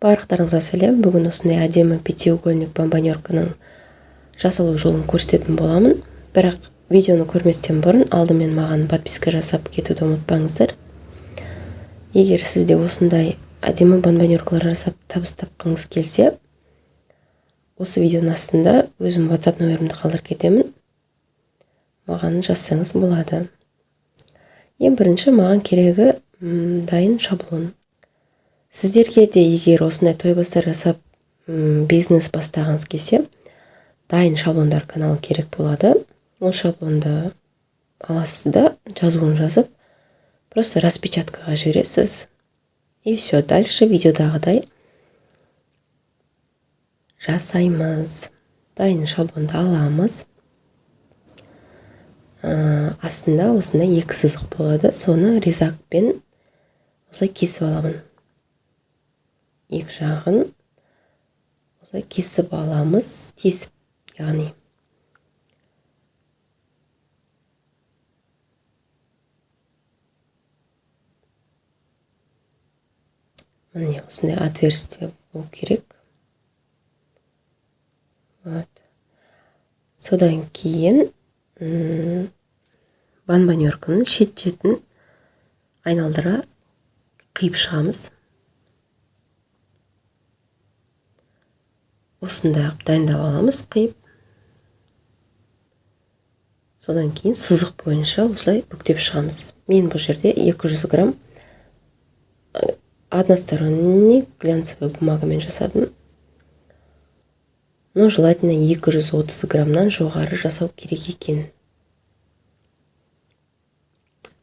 Барлықтарыңызға сәлем. Бүгін осындай әдемі пятиугольник бомбонерканың жасалу жолын көрсететін боламын. Бірақ видеоны көрместен бұрын алдымен маған подписка жасап кетуді ұмытпаңыздар. Егер сізде осындай әдемі бомбонеркалар жасап табыс тапқыңыз келсе, осы видеоның астында өзім WhatsApp нөмірімді қалдырып кетемін. Маған жазсаңыз болады. Ең бірінші маған керегі дайын шаблон. Сіздерге де егер осындай тойбастар жасап бизнес бастағыңыз келсе, дайын шаблондар каналы керек болады. Ол шаблонды аласыз да, жазуын жазып, просто распечаткаға жібересіз. И все, дальше видеодағыдай жасаймыз. Дайын шаблонды аламыз. Астында осындай екі сызық болады. Соны резакпен осылай кесіп аламын. Екі жағын осылай кесіп аламыз. Кесіп, яғни. Міне осындай отверстие болу керек. Вот. Содан кейін бомбонерканың шет-шетін айналдыра қиып шығамыз. Осындай дайындап аламыз, қиып. Содан кейін сызық бойынша осылай бүктеп шығамыз. Мен бұл жерде 200 грамм односторонний глянцевый бумагамен жасадым. Но желательно 230 граммнан жоғары жасау керек екен.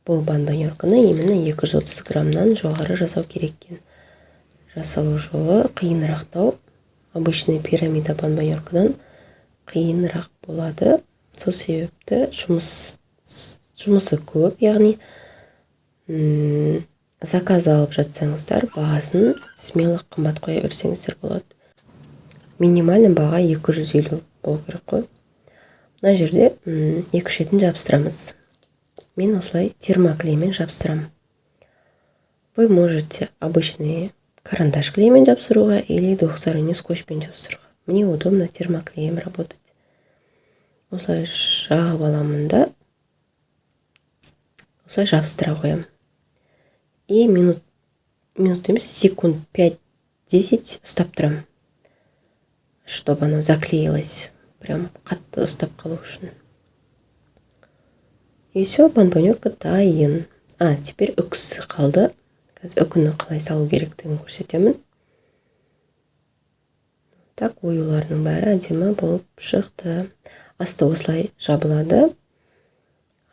Бұл бомбонерканы именно 230 граммнан жоғары жасау керек екен. Жасалу жолы қиынырақтау. Обычный пирамида бомбонеркадан қиынырақ болады. Сол себепті жұмысы көп, яғни заказ алып жатсаңыздар, бағасын смело қымбат қоя берсеңіздер болады. Минимальный баға 250 болу керек қой. Мына жерде екі шетін жабыстырамыз. Мен осылай термоклеймен жабыстырам. Вы можете обычный карандаш клеймен жабыстыруға или двухсторонний скотчпен жабыстыруға. Мне удобно термоклеем работать. Осылай жағып аламын да, осылай жабыстыра қоям. И минут емес, секунд 5-10 ұстап тұрам, чтобы оно заклеилось. Прям қатты ұстап қалу үшін. И все, бомбонерка дайын. Теперь үкісі қалды. Үкіні қалай салу керектігін көрсетемін. Так, оюларының бәрі әдемі болып шықты. Асты осылай жабылады.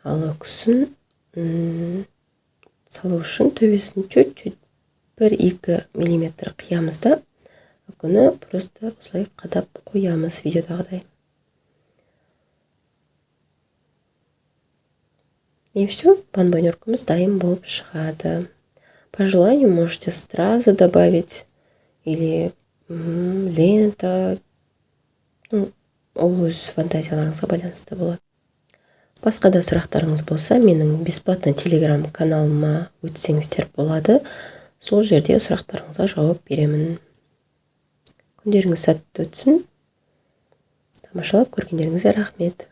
Ал үкісін салу үшін төбесін чуть-чуть 1-2 миллиметр қиямыз да, үкіні просто осылай қадап қоямыз видеодағыдай. И все, бомбонеркамыз дайын болып шығады. По желанию можете стразы добавить или лента. Ол өз фантазияларыңызға байланысты болады. Басқа да сұрақтарыңыз болса, менің бесплатный телеграм каналыма өтсеңіздер болады. Сол жерде сұрақтарыңызға жауап беремін. Күндеріңіз сәтті өтсін. Тамашалап көргендеріңізге рахмет.